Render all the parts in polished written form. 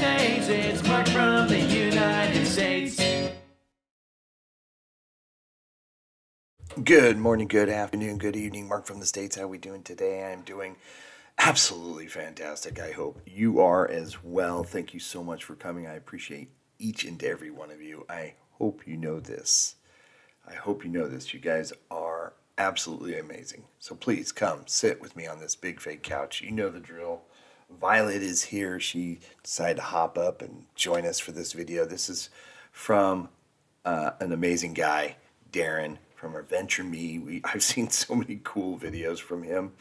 States. It's Mark from the United States. Good morning, good afternoon, good evening. Mark from the States. How are we doing today? I'm doing absolutely fantastic. I hope you are as well. Thank you so much for coming. I appreciate each and every one of you. I hope you know this. You guys are absolutely amazing. So please come sit with me on this big fake couch. You know the drill. Violet is here. She decided to hop up and join us for this video. This is from an amazing guy, Darren, from our Venture Me. I've seen so many cool videos from him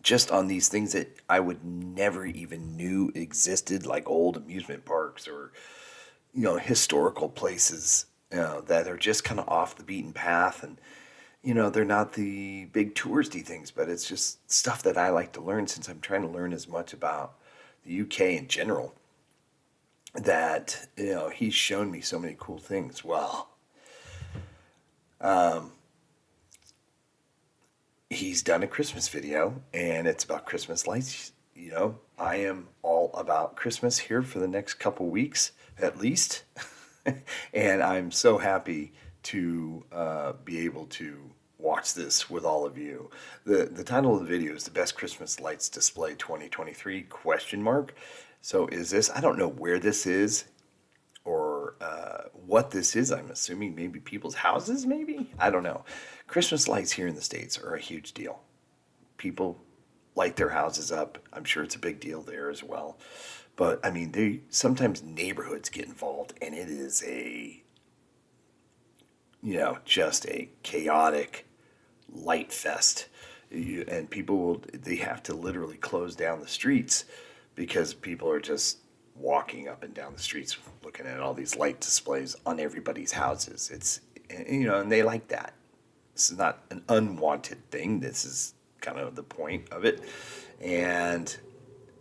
just on these things that I would never even knew existed, like old amusement parks or, historical places, that are just kind of off the beaten path. And, they're not the big touristy things, but it's just stuff that I like to learn since I'm trying to learn as much about the UK in general. That, he's shown me so many cool things. Well, he's done a Christmas video, and it's about Christmas lights. I am all about Christmas here for the next couple weeks, at least. And I'm so happy to be able to watch this with all of you. The title of the video is The Best Christmas Lights Display 2023 ? So is this, I don't know where this is or what this is. I'm assuming maybe people's houses, maybe? I don't know. Christmas lights here in the States are a huge deal. People light their houses up. I'm sure it's a big deal there as well. But, I mean, sometimes neighborhoods get involved, and it is just a chaotic light fest. And people, they have to literally close down the streets because people are just walking up and down the streets looking at all these light displays on everybody's houses. It's, and they like that. This is not an unwanted thing. This is kind of the point of it. And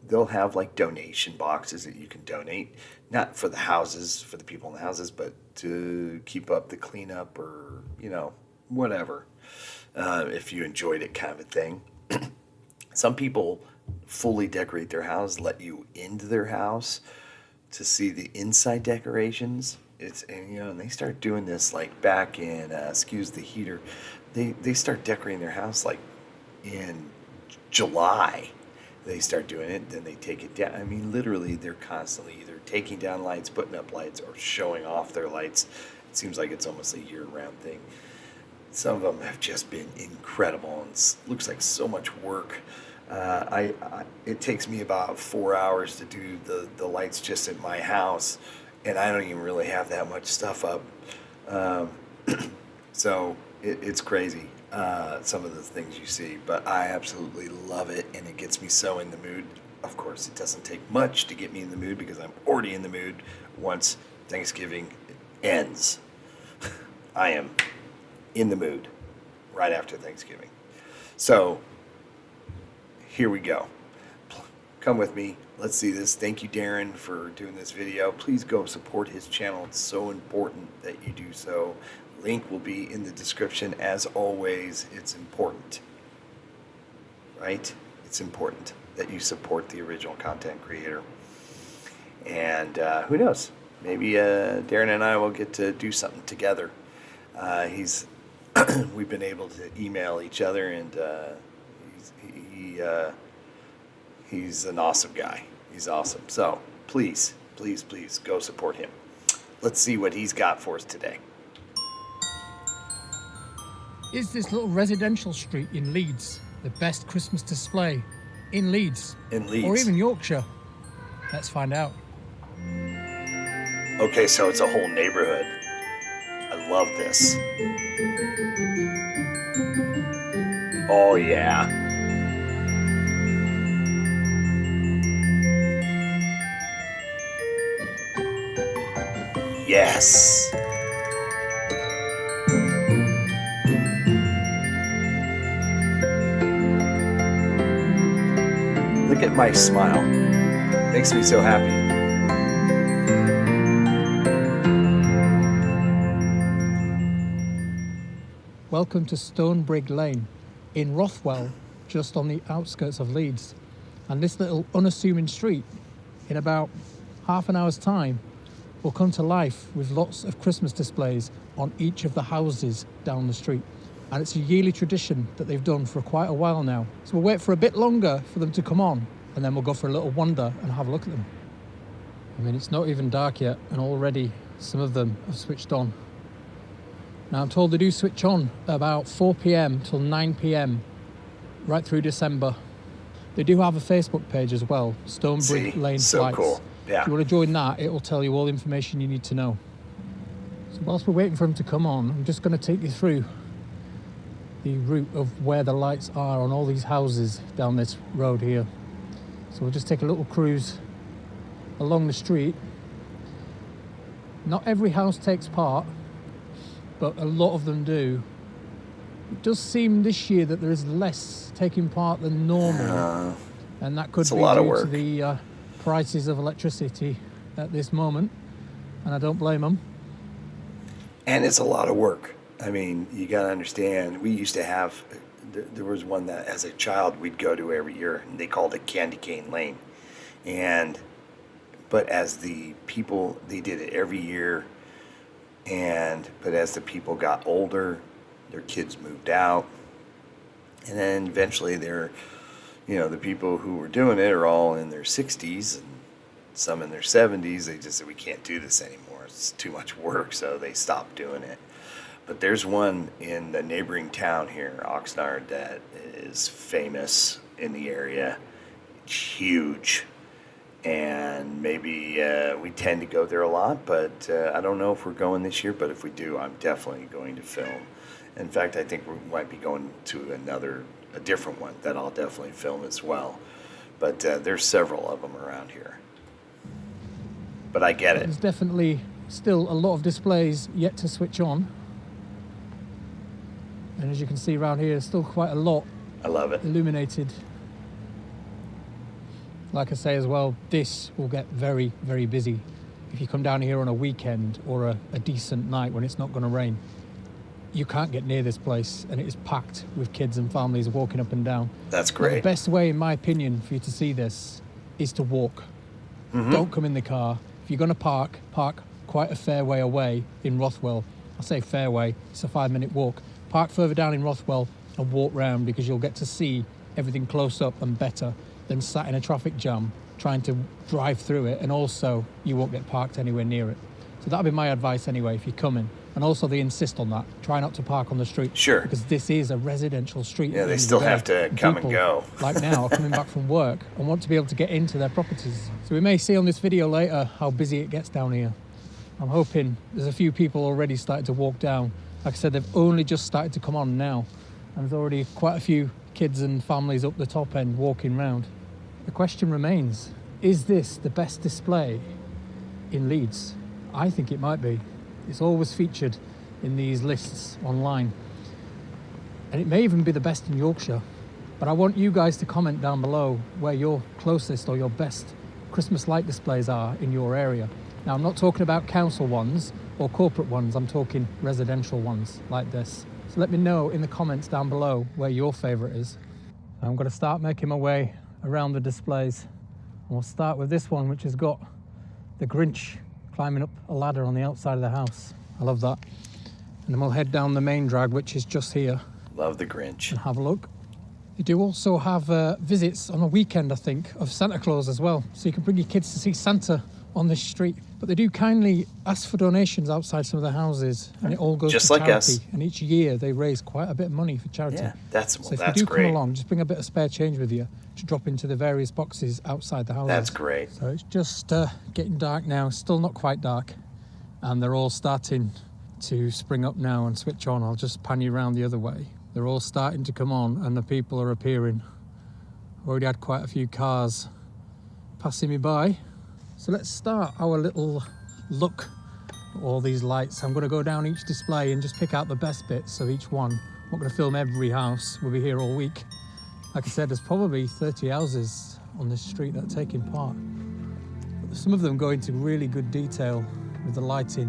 they'll have like donation boxes that you can donate, not for the houses, for the people in the houses, but to keep up the cleanup or, whatever, if you enjoyed it, kind of a thing. Some people fully decorate their house, let you into their house to see the inside decorations. And they start doing this like back in, excuse the heater, they start decorating their house like in July. They start doing it, then they take it down. I mean, literally, they're constantly either taking down lights, putting up lights, or showing off their lights. It seems like it's almost a year-round thing. Some of them have just been incredible, and looks like so much work. It takes me about 4 hours to do the lights just at my house, and I don't even really have that much stuff up. So it's crazy, some of the things you see, but I absolutely love it, and it gets me so in the mood. Of course, it doesn't take much to get me in the mood because I'm already in the mood once Thanksgiving ends. I am in the mood right after Thanksgiving. So here we go. Come with me. Let's see this. Thank you, Darren, for doing this video. Please go support his channel. It's so important that you do so. Link will be in the description. As always, it's important, right? It's important that you support the original content creator. And who knows? Maybe Darren and I will get to do something together. We've been able to email each other, and he's an awesome guy. He's awesome. So please, please, please go support him. Let's see what he's got for us today. Is this little residential street in Leeds the best Christmas display in Leeds? In Leeds. Or even Yorkshire? Let's find out. Okay, so it's a whole neighborhood. I love this. Oh, yeah. Yes. Look at my smile. Makes me so happy. Welcome to Stonebrig Lane in Rothwell, just on the outskirts of Leeds. And this little unassuming street, in about half an hour's time, will come to life with lots of Christmas displays on each of the houses down the street. And it's a yearly tradition that they've done for quite a while now. So we'll wait for a bit longer for them to come on, and then we'll go for a little wander and have a look at them. I mean, it's not even dark yet, and already some of them have switched on. Now, I'm told they do switch on about 4 p.m. till 9 p.m. right through December. They do have a Facebook page as well, Stonebridge Lane so Lights. cool. Yeah. If you want to join that, it will tell you all the information you need to know. So whilst we're waiting for them to come on, I'm just going to take you through the route of where the lights are on all these houses down this road here. So we'll just take a little cruise along the street. Not every house takes part, but a lot of them do. It does seem this year that there is less taking part than normal, and that could be due to the prices of electricity at this moment, and I don't blame them. And it's a lot of work. I mean, you got to understand, we used to have, there was one that as a child we'd go to every year, and they called it Candy Cane Lane. But as the people, they did it every year, but as the people got older, their kids moved out, and then eventually the people who were doing it are all in their 60s and some in their 70s. They just said, we can't do this anymore. It's too much work, so they stopped doing it. But there's one in the neighboring town here, Oxnard, that is famous in the area. It's huge. And maybe we tend to go there a lot, but I don't know if we're going this year. But if we do, I'm definitely going to film. In fact, I think we might be going to a different one that I'll definitely film as well. But there's several of them around here. But I get it. There's definitely still a lot of displays yet to switch on. And as you can see around here, there's still quite a lot. I love it. Illuminated. Like I say as well, this will get very, very busy if you come down here on a weekend or a decent night when it's not going to rain. You can't get near this place, and it is packed with kids and families walking up and down. That's great. But the best way, in my opinion, for you to see this is to walk. Mm-hmm. Don't come in the car. If you're going to park quite a fair way away in Rothwell. I say fair way, it's a 5-minute walk. Park further down in Rothwell and walk round, because you'll get to see everything close up and better than sat in a traffic jam trying to drive through it, and also you won't get parked anywhere near it. So that'll be my advice anyway if you're coming. And also they insist on that. Try not to park on the street. Sure. Because this is a residential street. Yeah, they still have to come and go. Like now, are coming back from work and want to be able to get into their properties. So we may see on this video later how busy it gets down here. I'm hoping there's a few people already started to walk down. Like I said, they've only just started to come on now. And there's already quite a few kids and families up the top end walking round. The question remains, is this the best display in Leeds? I think it might be. It's always featured in these lists online. And it may even be the best in Yorkshire. But I want you guys to comment down below where your closest or your best Christmas light displays are in your area. Now, I'm not talking about council ones or corporate ones. I'm talking residential ones like this. So let me know in the comments down below where your favourite is. I'm going to start making my way around the displays. And we'll start with this one, which has got the Grinch climbing up a ladder on the outside of the house. I love that. And then we'll head down the main drag, which is just here. Love the Grinch. And have a look. They do also have visits on a weekend, I think, of Santa Claus as well. So you can bring your kids to see Santa on this street. But they do kindly ask for donations outside some of the houses, and it all goes just to like charity. us. And each year they raise quite a bit of money for charity. Yeah, that's so if you do come along, just bring a bit of spare change with you to drop into the various boxes outside the houses. That's great. So it's just getting dark now, still not quite dark, and they're all starting to spring up now and switch on. I'll just pan you around the other way. They're all starting to come on and the people are appearing. I've already had quite a few cars passing me by. So let's start our little look at all these lights. I'm going to go down each display and just pick out the best bits of each one. I'm not going to film every house. We'll be here all week. Like I said, there's probably 30 houses on this street that are taking part. But some of them go into really good detail with the lighting.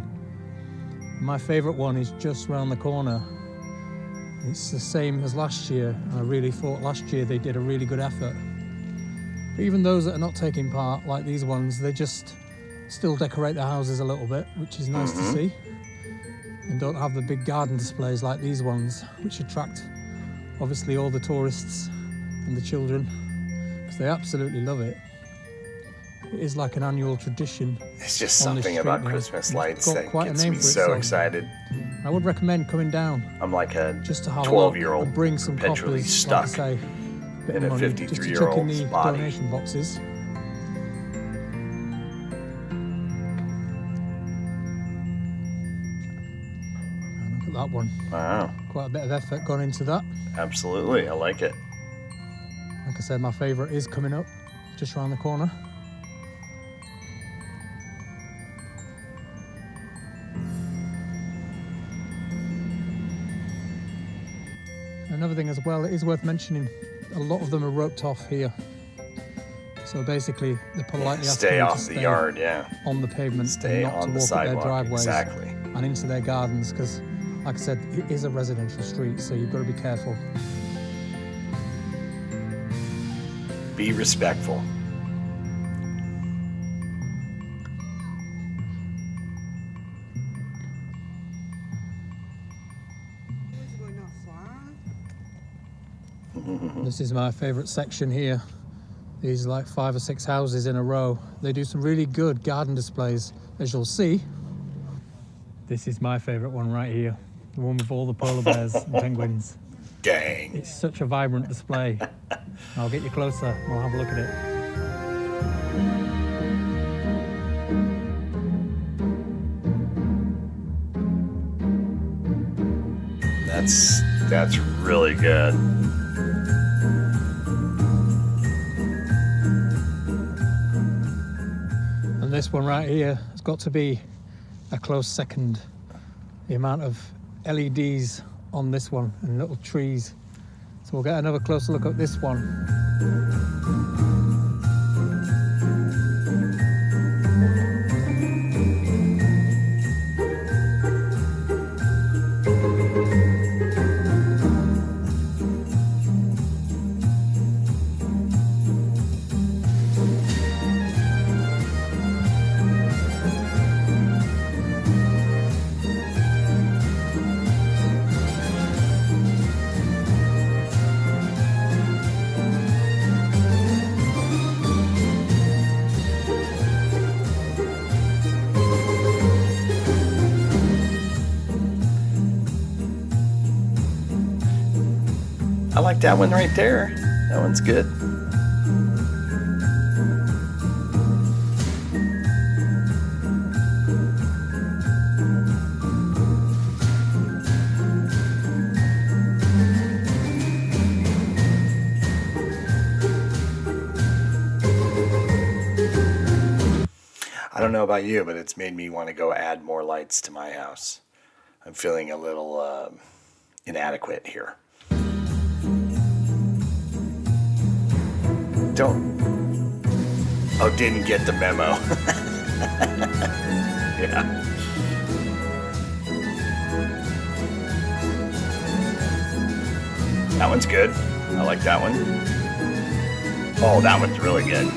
My favourite one is just round the corner. It's the same as last year, and I really thought last year they did a really good effort. But even those that are not taking part, like these ones, they just still decorate their houses a little bit, which is nice to see. And don't have the big garden displays like these ones, which attract obviously all the tourists and the children, because they absolutely love it. It is like an annual tradition. It's just something about Christmas lights that gets me so itself. excited. I would recommend coming down. I'm like a Just to have 12-year-old and bring some perpetually coppers, stuck like I say, bit in of a money, just to chuck in 53-year-old's the body. donation boxes. And look at that one. Wow, Quite a bit of effort gone into that. absolutely. I like it. Like I said, my favourite is coming up just around the corner. Another thing as well, it is worth mentioning, a lot of them are roped off here. So basically, they politely ask Stay them off to the stay yard, yeah. on the pavement Stay and not on to the walk up their sidewalk, driveways exactly. and into their gardens, because, like I said, it is a residential street, so you've got to be careful. Be respectful. This is my favourite section here. These like 5 or 6 houses in a row. They do some really good garden displays, as you'll see. This is my favourite one right here. The one with all the polar bears and penguins. Dang. It's such a vibrant display. I'll get you closer and we'll have a look at it. That's really good. And this one right here has got to be a close second. The amount of LEDs on this one and little trees. So we'll get another closer look at this one. I like that one right there. That one's good. I don't know about you, but it's made me want to go add more lights to my house. I'm feeling a little inadequate here. Didn't get the memo. Yeah. That one's good. I like that one. Oh, that one's really good.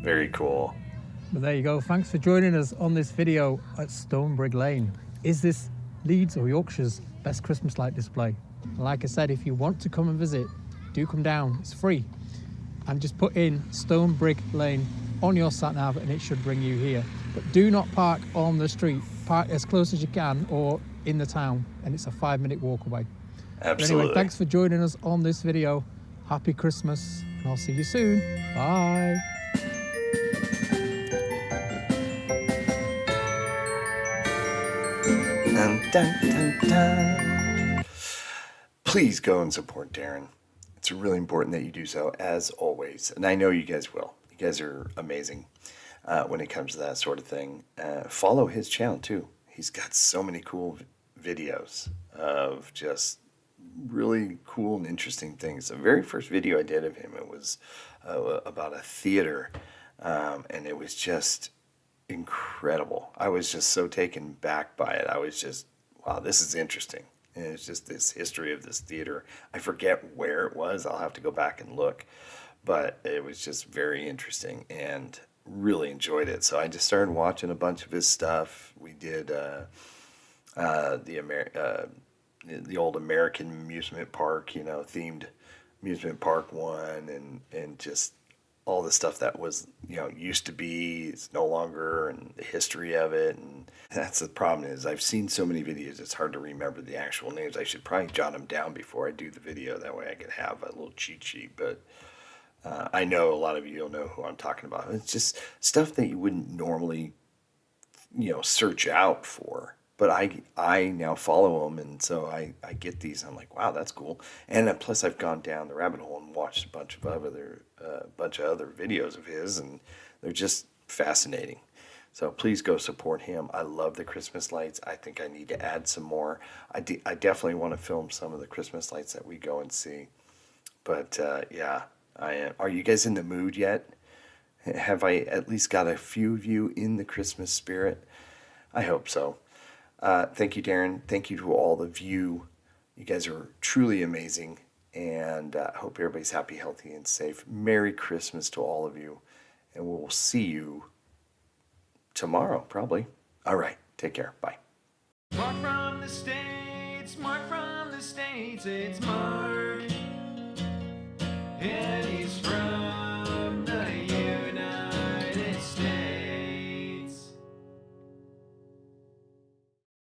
Very cool. But there you go. Thanks for joining us on this video at Stonebrig Lane. Is this Leeds or Yorkshire's best Christmas light display? Like I said, if you want to come and visit, do come down. It's free. And just put in Stonebrig Lane on your sat nav and it should bring you here. But do not park on the street. Park as close as you can or in the town, and it's a 5-minute walk away. Absolutely. But anyway, thanks for joining us on this video. Happy Christmas, and I'll see you soon. Bye. Dun, dun, dun, dun. Please go and support Darren. It's really important that you do so, as always. And I know you guys will. You guys are amazing when it comes to that sort of thing. Follow his channel, too. He's got so many cool videos of just really cool and interesting things. The very first video I did of him, it was about a theater And it was just incredible. I was just so taken back by it. I was just, wow, this is interesting. And it's just this history of this theater. I forget where it was. I'll have to go back and look. But it was just very interesting and really enjoyed it. So I just started watching a bunch of his stuff. We did the old American amusement park, themed amusement park one, and just all the stuff that was, used to be, it's no longer, and the history of it. And that's the problem is I've seen so many videos, it's hard to remember the actual names. I should probably jot them down before I do the video. That way I could have a little cheat sheet. But I know a lot of you will know who I'm talking about. It's just stuff that you wouldn't normally, search out for. But I now follow him, and so I get these. I'm like, wow, that's cool. And plus, I've gone down the rabbit hole and watched a bunch of other videos of his, and they're just fascinating. So please go support him. I love the Christmas lights. I think I need to add some more. I definitely want to film some of the Christmas lights that we go and see. But yeah, I am. Are you guys in the mood yet? Have I at least got a few of you in the Christmas spirit? I hope so. Thank you, Darren. Thank you to all of you. You guys are truly amazing. And I hope everybody's happy, healthy, and safe. Merry Christmas to all of you. And we'll see you tomorrow, probably. All right. Take care. Bye. Mark from the States, Mark from the States, it's Mark. And he's from